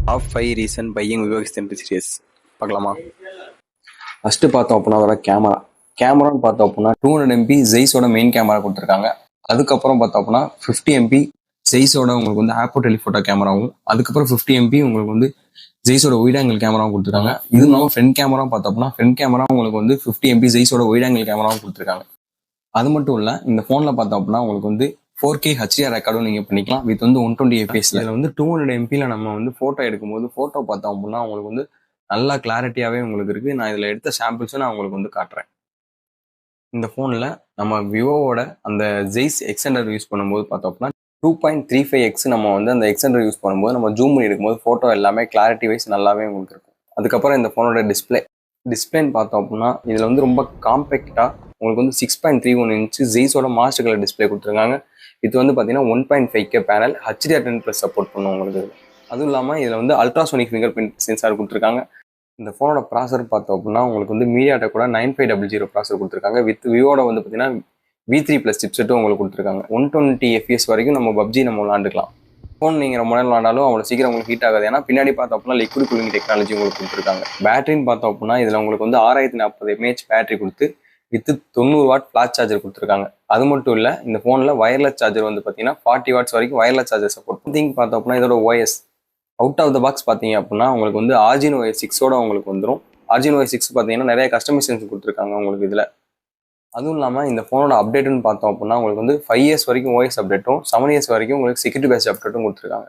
Top 5 reason buying Vivo X30 series பார்க்கலாமா? First பார்த்தோம் அப்படின்னா அதோட கேமரான்னு பார்த்தோம் அப்படின்னா 200 MP ஜெய்ஸோட மெயின் கேமரா கொடுத்துருக்காங்க. அதுக்கப்புறம் பார்த்தோம் அப்படின்னா 50 MP ஜெய்ஸோட உங்களுக்கு வந்து ஆப்போ டெலிஃபோட்டோ கேமராவும், அதுக்கப்புறம் 50 MP உங்களுக்கு வந்து ஜெய்ஸோட ஒயிட் ஆங்கிள் கேமராவும் கொடுத்துருக்காங்க. இது இல்லாமல் ஃப்ரண்ட் கேமரா பார்த்தோம் அப்படின்னா ஃப்ரண்ட் கேமரா உங்களுக்கு வந்து 50 MP ஜெய்ஸோட ஒயிட் ஆங்கிள் கேமராவும் கொடுத்துருக்காங்க. அது மட்டும் இல்லை, இந்த ஃபோனில் பார்த்தோம் அப்படின்னா உங்களுக்கு வந்து 4K HDR ரெக்கார்டும் நீங்கள் பண்ணிக்கலாம் வித் வந்து 120 FPS. இதில் வந்து 200 MP நம்ம வந்து ஃபோட்டோ எடுக்கும்போது ஃபோட்டோ பார்த்தோம் அப்படின்னா உங்களுக்கு வந்து நல்லா கிளாரிட்டியாகவே உங்களுக்கு இருக்குது. நான் இதில் எடுத்த சாம்பிள்ஸும் நான் உங்களுக்கு வந்து காட்டுறேன். இந்த ஃபோனில் நம்ம விவோவோட அந்த ஜெய்ஸ் எக்ஸ்டெண்டர் யூஸ் பண்ணும்போது பார்த்தோம் அப்படின்னா 2.35x நம்ம வந்து அந்த எக்ஸ்டெண்டர் யூஸ் பண்ணும்போது நம்ம ஜூம் பண்ணி எடுக்கும்போது ஃபோட்டோ எல்லாமே கிளாரிட்டி வைஸ் நல்லாவே உங்களுக்கு இருக்கும். அதுக்கப்புறம் இந்த ஃபோனோட டிஸ்பிளேன்னு பார்த்தோம் அப்படின்னா இதில் வந்து ரொம்ப காம்பேக்டாக உங்களுக்கு வந்து 6.31 இன்ச்சு ஜெய்ஸோட மாஸ்டர் கலர் டிஸ்பிளே கொடுத்துருக்காங்க. இது வந்து பார்த்தீங்கன்னா 1.5K பேனல் HDR10+ சப்போர்ட் பண்ணும் உங்களுக்கு. அதுவும் இல்லாமல் இதில் வந்து அல்ட்ராசோனிக் ஃபிங்கர் பிரிண்ட் சென்சார் கொடுத்துருக்காங்க. இந்த ஃபோனோட ப்ராசர் பார்த்தோம் அப்படின்னா உங்களுக்கு வந்து மீடியாடெக் கூட 9500 ப்ராசர் கொடுத்துருக்காங்க. வித் விவோட வந்து பார்த்தீங்கன்னா V3+ சிப்செட்டும் உங்களுக்கு கொடுத்துருக்காங்க. 120 FPS வரைக்கும் நம்ம பப்ஜி நம்ம விளாண்டுக்கலாம். ஃபோன் நீங்கள் ரொம்ப நேரம் விளாண்டாலும் அவ்வளோ சீக்கிரம் உங்களுக்கு ஹீட் ஆகாது. ஏன்னா பின்னாடி பார்த்தோம் அப்படின்னா லிக்விட் கூலிங் டெக்னாலஜி உங்களுக்கு கொடுத்துருக்காங்க. பேட்டரின்னு பார்த்தோம் அப்படின்னா இதில் உங்களுக்கு வந்து 6040 mAh பேட்டரி கொடுத்து வித் 90 வாட் ஃப்ளாஷ் சார்ஜர் கொடுத்துருக்காங்க. அது மட்டும் இல்லை, இந்த ஃபோனில் வயர்லெஸ் சார்ஜர் வந்து பார்த்தீங்கன்னா 40 வாட்ஸ் வரைக்கும் வயர்லெஸ் சார்ஜர் சப்போர்ட். திங்க் பார்த்தோம் அப்படின்னா இதோட OS out of the box பார்த்தீங்க அப்படின்னா உங்களுக்கு வந்து Argino OS 6ஓட உங்களுக்கு வந்துடும். Argino OS 6 பார்த்தீங்கன்னா நிறைய கஸ்டமைசேஷன் கொடுத்துருக்காங்க உங்களுக்கு இதில். அதுவும் இல்லாமல் இந்த ஃபோனோட அப்டேட்டுன்னு பார்த்தோம் அப்படின்னா உங்களுக்கு வந்து 5 years வரைக்கும் OS அப்டேட்டும் 7 years வரைக்கும் உங்களுக்கு செக்யூரிட்டி பேஸ்ட் அப்டேட்டும் கொடுத்துருக்காங்க.